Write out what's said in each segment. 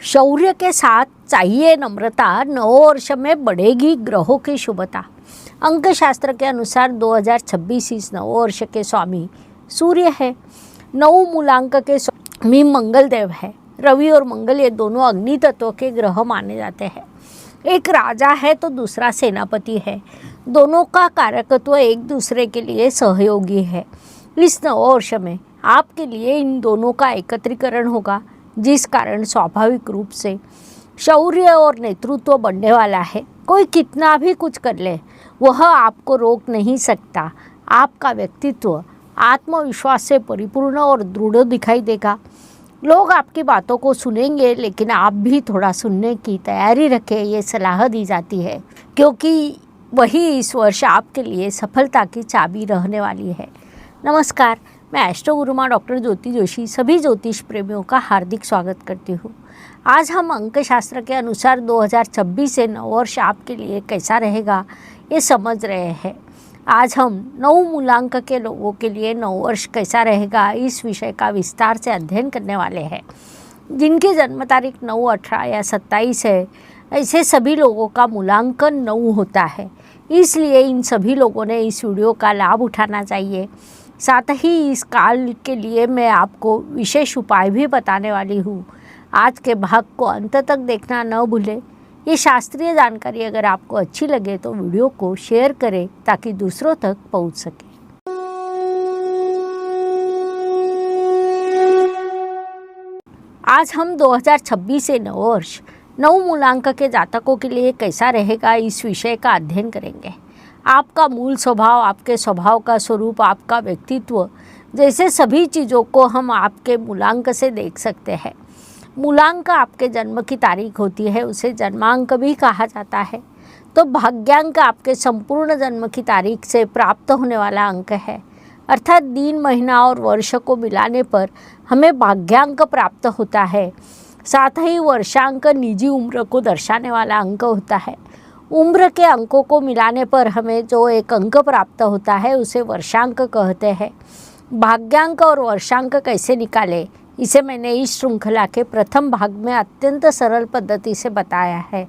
शौर्य के साथ चाहिए नम्रता, नववर्ष में बढ़ेगी ग्रहों की शुभता। अंक शास्त्र के अनुसार 2026 इस नववर्ष के स्वामी सूर्य है। 9 मूलांक के स्वामी मंगल देव है। रवि और मंगल ये दोनों अग्नि तत्व के ग्रह माने जाते हैं। एक राजा है तो दूसरा सेनापति है। दोनों का कारकत्व एक दूसरे के लिए सहयोगी है। इस नववर्ष में आपके लिए इन दोनों का एकत्रीकरण होगा, जिस कारण स्वाभाविक रूप से शौर्य और नेतृत्व बढ़ने वाला है। कोई कितना भी कुछ कर ले, वह आपको रोक नहीं सकता। आपका व्यक्तित्व आत्मविश्वास से परिपूर्ण और दृढ़ दिखाई देगा। लोग आपकी बातों को सुनेंगे, लेकिन आप भी थोड़ा सुनने की तैयारी रखें, ये सलाह दी जाती है, क्योंकि वही इस वर्ष आपके लिए सफलता की चाबी रहने वाली है। नमस्कार, मैं एस्ट्रो गुरुमा डॉक्टर ज्योति जोशी सभी ज्योतिष प्रेमियों का हार्दिक स्वागत करती हूँ। आज हम अंक शास्त्र के अनुसार 2026 से नववर्ष आपके लिए कैसा रहेगा ये समझ रहे हैं। आज हम 9 मूलांक के लोगों के लिए नववर्ष कैसा रहेगा इस विषय का विस्तार से अध्ययन करने वाले हैं। जिनकी जन्म तारीख 9, 18 या 27 है, ऐसे सभी लोगों का मूलांकन 9 होता है। इसलिए इन सभी लोगों ने इस वीडियो का लाभ उठाना चाहिए। साथ ही इस काल के लिए मैं आपको विशेष उपाय भी बताने वाली हूँ। आज के भाग को अंत तक देखना न भूलें। ये शास्त्रीय जानकारी अगर आपको अच्छी लगे तो वीडियो को शेयर करें ताकि दूसरों तक पहुँच सके। आज हम 2026 से नववर्ष 9 मूलांक के जातकों के लिए कैसा रहेगा इस विषय का अध्ययन करेंगे। आपका मूल स्वभाव, आपके स्वभाव का स्वरूप, आपका व्यक्तित्व जैसे सभी चीज़ों को हम आपके मूलांक से देख सकते हैं। मूलांक आपके जन्म की तारीख होती है, उसे जन्मांक भी कहा जाता है। तो भाग्यांक आपके संपूर्ण जन्म की तारीख से प्राप्त होने वाला अंक है। अर्थात दिन, महीना और वर्ष को मिलाने पर हमें भाग्यांक प्राप्त होता है। साथ ही वर्षांक निजी उम्र को दर्शाने वाला अंक होता है। उम्र के अंकों को मिलाने पर हमें जो एक अंक प्राप्त होता है उसे वर्षांक कहते हैं। भाग्यांक और वर्षांक कैसे निकालें, इसे मैंने इस श्रृंखला के प्रथम भाग में अत्यंत सरल पद्धति से बताया है।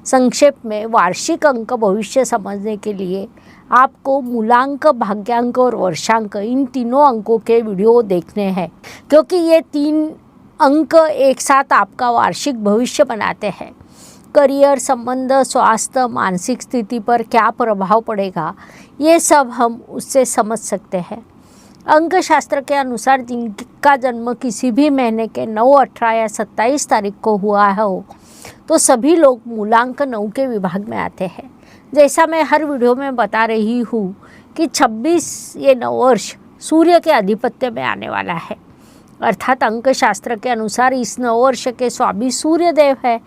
संक्षेप में वार्षिक अंक भविष्य समझने के लिए आपको मूलांक, भाग्यांक और वर्षांक इन तीनों अंकों के वीडियो देखने हैं, क्योंकि ये 3 अंक एक साथ आपका वार्षिक भविष्य बनाते हैं। करियर, संबंध, स्वास्थ्य, मानसिक स्थिति पर क्या प्रभाव पड़ेगा, ये सब हम उससे समझ सकते हैं। अंक शास्त्र के अनुसार जिनका जन्म किसी भी महीने के 9, 18 या 27 तारीख को हुआ हो, तो सभी लोग मूलांक 9 के विभाग में आते हैं। जैसा मैं हर वीडियो में बता रही हूँ कि 26 ये नववर्ष सूर्य के आधिपत्य में आने वाला है। अर्थात अंक शास्त्र के अनुसार इस नववर्ष के स्वामी सूर्य देव है।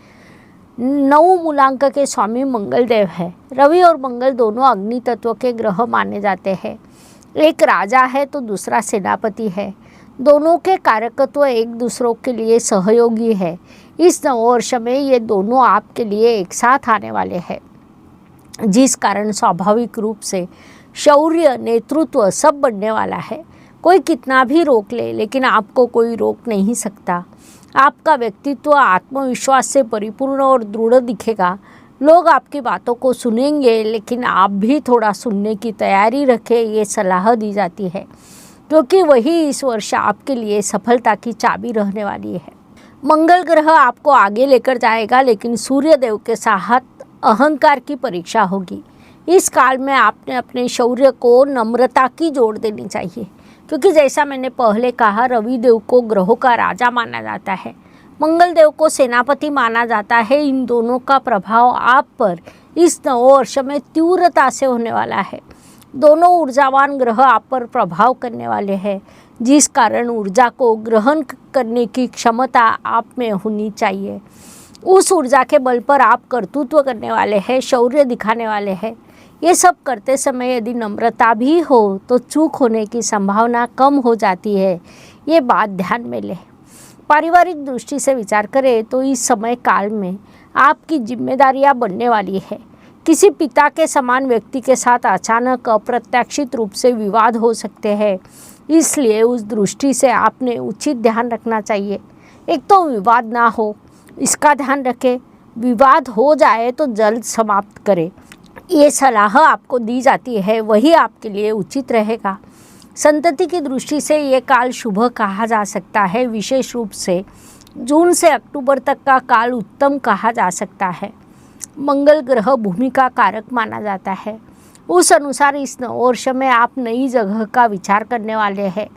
9 मूलांक के स्वामी मंगल देव है। रवि और मंगल दोनों अग्नि तत्व के ग्रह माने जाते हैं। एक राजा है तो दूसरा सेनापति है। दोनों के कारकत्व एक दूसरों के लिए सहयोगी है। इस नववर्ष में ये दोनों आपके लिए एक साथ आने वाले हैं, जिस कारण स्वाभाविक रूप से शौर्य, नेतृत्व सब बढ़ने वाला है। कोई कितना भी रोक ले, लेकिन आपको कोई रोक नहीं सकता। आपका व्यक्तित्व आत्मविश्वास से परिपूर्ण और दृढ़ दिखेगा। लोग आपकी बातों को सुनेंगे, लेकिन आप भी थोड़ा सुनने की तैयारी रखें, ये सलाह दी जाती है, क्योंकि वही इस वर्ष आपके लिए सफलता की चाबी रहने वाली है। मंगल ग्रह आपको आगे लेकर जाएगा, लेकिन सूर्य देव के साथ अहंकार की परीक्षा होगी। इस काल में आपने अपने शौर्य को नम्रता की जोड़ देनी चाहिए, क्योंकि जैसा मैंने पहले कहा, रवि देव को ग्रहों का राजा माना जाता है, मंगल देव को सेनापति माना जाता है। इन दोनों का प्रभाव आप पर इस नववर्ष में तीव्रता से होने वाला है। दोनों ऊर्जावान ग्रह आप पर प्रभाव करने वाले हैं, जिस कारण ऊर्जा को ग्रहण करने की क्षमता आप में होनी चाहिए। उस ऊर्जा के बल पर आप कर्तृत्व करने वाले हैं, शौर्य दिखाने वाले हैं। ये सब करते समय यदि नम्रता भी हो तो चूक होने की संभावना कम हो जाती है। ये बात ध्यान में लें। पारिवारिक दृष्टि से विचार करें तो इस समय काल में आपकी जिम्मेदारियां बढ़ने वाली है। किसी पिता के समान व्यक्ति के साथ अचानक अप्रत्याशित रूप से विवाद हो सकते हैं, इसलिए उस दृष्टि से आपने उचित ध्यान रखना चाहिए। एक तो विवाद ना हो इसका ध्यान रखें। विवाद हो जाए तो जल्द समाप्त करें। ये सलाह आपको दी जाती है, वही आपके लिए उचित रहेगा। संतति की दृष्टि से ये काल शुभ कहा जा सकता है। विशेष रूप से जून से अक्टूबर तक का काल उत्तम कहा जा सकता है। मंगल ग्रह भूमि का कारक माना जाता है। उस अनुसार इस नववर्ष में आप नई जगह का विचार करने वाले हैं।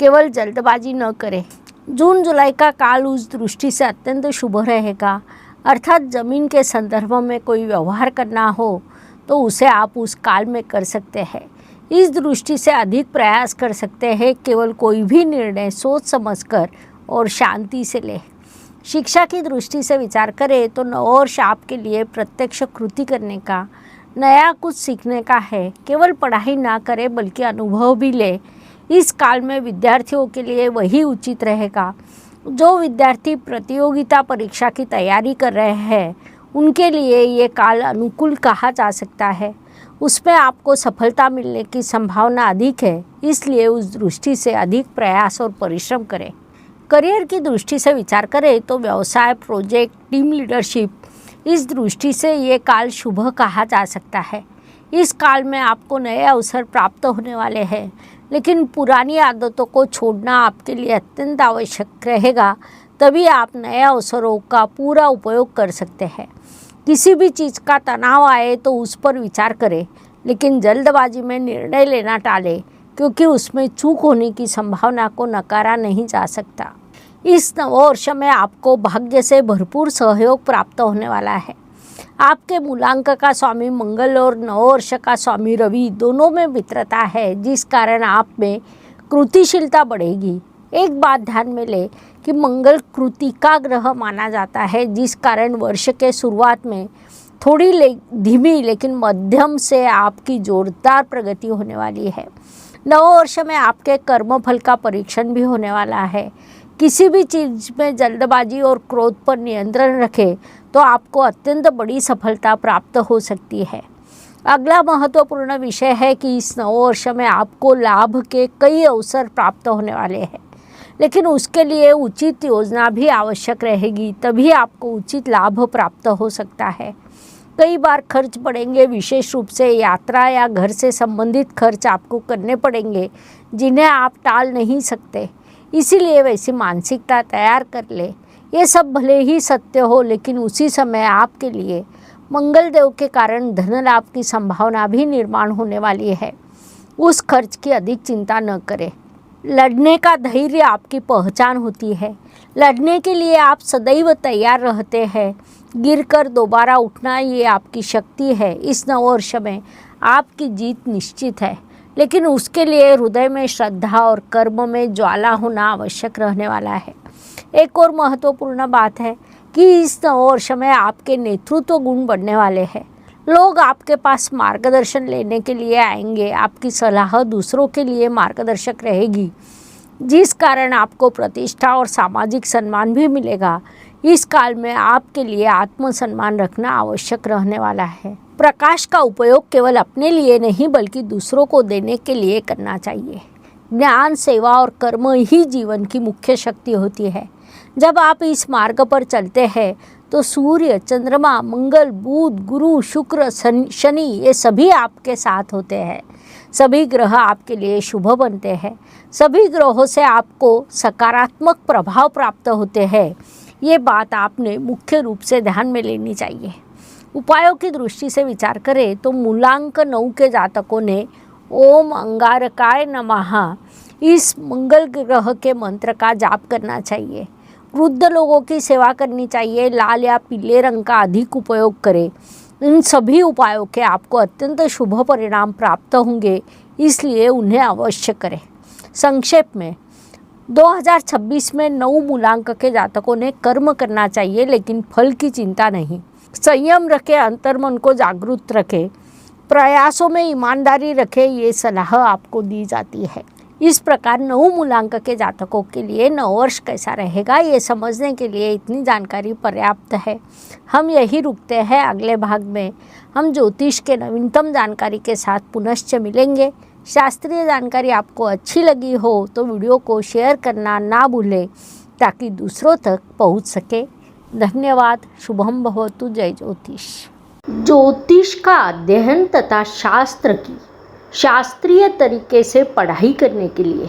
केवल जल्दबाजी न करें। जून जुलाई का काल उस दृष्टि से अत्यंत शुभ रहेगा, अर्थात जमीन के संदर्भ में कोई व्यवहार करना हो तो उसे आप उस काल में कर सकते हैं। इस दृष्टि से अधिक प्रयास कर सकते हैं। केवल कोई भी निर्णय सोच समझकर और शांति से लें। शिक्षा की दृष्टि से विचार करें तो नववर्ष आपके लिए प्रत्यक्ष कृति करने का, नया कुछ सीखने का है। केवल पढ़ाई ना करें बल्कि अनुभव भी ले। इस काल में विद्यार्थियों के लिए वही उचित रहेगा। जो विद्यार्थी प्रतियोगिता परीक्षा की तैयारी कर रहे हैं उनके लिए ये काल अनुकूल कहा जा सकता है। उसमें आपको सफलता मिलने की संभावना अधिक है, इसलिए उस दृष्टि से अधिक प्रयास और परिश्रम करें। करियर की दृष्टि से विचार करें तो व्यवसाय, प्रोजेक्ट, टीम लीडरशिप, इस दृष्टि से ये काल शुभ कहा जा सकता है। इस काल में आपको नए अवसर प्राप्त होने वाले हैं, लेकिन पुरानी आदतों को छोड़ना आपके लिए अत्यंत आवश्यक रहेगा। तभी आप नए अवसरों का पूरा उपयोग कर सकते हैं। किसी भी चीज़ का तनाव आए तो उस पर विचार करें, लेकिन जल्दबाजी में निर्णय लेना टालें, क्योंकि उसमें चूक होने की संभावना को नकारा नहीं जा सकता। इस नववर्ष में आपको भाग्य से भरपूर सहयोग प्राप्त होने वाला है। आपके मूलांक का स्वामी मंगल और नववर्ष का स्वामी रवि दोनों में मित्रता है, जिस कारण आप में कृतिशीलता बढ़ेगी। एक बात ध्यान में ले कि मंगल कृति का ग्रह माना जाता है, जिस कारण वर्ष के शुरुआत में थोड़ी धीमी लेकिन मध्यम से आपकी जोरदार प्रगति होने वाली है। नववर्ष में आपके कर्मफल का परीक्षण भी होने वाला है। किसी भी चीज़ में जल्दबाजी और क्रोध पर नियंत्रण रखें तो आपको अत्यंत बड़ी सफलता प्राप्त हो सकती है। अगला महत्वपूर्ण विषय है कि इस नववर्ष में आपको लाभ के कई अवसर प्राप्त होने वाले हैं, लेकिन उसके लिए उचित योजना भी आवश्यक रहेगी, तभी आपको उचित लाभ प्राप्त हो सकता है। कई बार खर्च पड़ेंगे, विशेष रूप से यात्रा या घर से संबंधित खर्च आपको करने पड़ेंगे, जिन्हें आप टाल नहीं सकते। इसीलिए वैसी मानसिकता तैयार कर ले। ये सब भले ही सत्य हो, लेकिन उसी समय आपके लिए मंगल देव के कारण धन लाभ की संभावना भी निर्माण होने वाली है। उस खर्च की अधिक चिंता न करें। लड़ने का धैर्य आपकी पहचान होती है। लड़ने के लिए आप सदैव तैयार रहते हैं। गिरकर दोबारा उठना ये आपकी शक्ति है। इस नववर्ष में आपकी जीत निश्चित है, लेकिन उसके लिए हृदय में श्रद्धा और कर्म में ज्वाला होना आवश्यक रहने वाला है। एक और महत्वपूर्ण बात है कि इस नववर्ष में आपके नेतृत्व गुण बढ़ने वाले हैं। लोग आपके पास मार्गदर्शन लेने के लिए आएंगे। आपकी सलाह दूसरों के लिए मार्गदर्शक रहेगी, जिस कारण आपको प्रतिष्ठा और सामाजिक सम्मान भी मिलेगा। इस काल में आपके लिए आत्मसम्मान रखना आवश्यक रहने वाला है। प्रकाश का उपयोग केवल अपने लिए नहीं बल्कि दूसरों को देने के लिए करना चाहिए। ज्ञान, सेवा और कर्म ही जीवन की मुख्य शक्ति होती है। जब आप इस मार्ग पर चलते हैं तो सूर्य, चंद्रमा, मंगल, बुध, गुरु, शुक्र, शनि ये सभी आपके साथ होते हैं। सभी ग्रह आपके लिए शुभ बनते हैं। सभी ग्रहों से आपको सकारात्मक प्रभाव प्राप्त होते हैं। ये बात आपने मुख्य रूप से ध्यान में लेनी चाहिए। उपायों की दृष्टि से विचार करें तो मूलांक 9 के जातकों ने ओम अंगारकाय नमः इस मंगल ग्रह के मंत्र का जाप करना चाहिए। वृद्ध लोगों की सेवा करनी चाहिए। लाल या पीले रंग का अधिक उपयोग करें। इन सभी उपायों के आपको अत्यंत शुभ परिणाम प्राप्त होंगे, इसलिए उन्हें अवश्य करें। संक्षेप में 2026 में 9 मूलांक के जातकों ने कर्म करना चाहिए, लेकिन फल की चिंता नहीं। संयम रखें, अंतर्मन को जागरूक रखें, प्रयासों में ईमानदारी रखें, ये सलाह आपको दी जाती है। इस प्रकार 9 मूलांक के जातकों के लिए नववर्ष कैसा रहेगा ये समझने के लिए इतनी जानकारी पर्याप्त है। हम यही रुकते हैं। अगले भाग में हम ज्योतिष के नवीनतम जानकारी के साथ पुनश्च मिलेंगे। शास्त्रीय जानकारी आपको अच्छी लगी हो तो वीडियो को शेयर करना ना भूलें, ताकि दूसरों तक पहुंच सके। धन्यवाद। शुभम भवतु। जय ज्योतिष। ज्योतिष का अध्ययन तथा शास्त्र की शास्त्रीय तरीके से पढ़ाई करने के लिए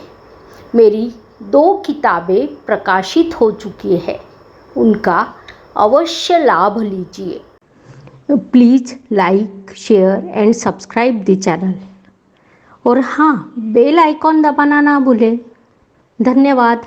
मेरी 2 किताबें प्रकाशित हो चुकी है, उनका अवश्य लाभ लीजिए। Please like, share and subscribe the channel. और हाँ, बेल आइकॉन दबाना ना भूलें। धन्यवाद।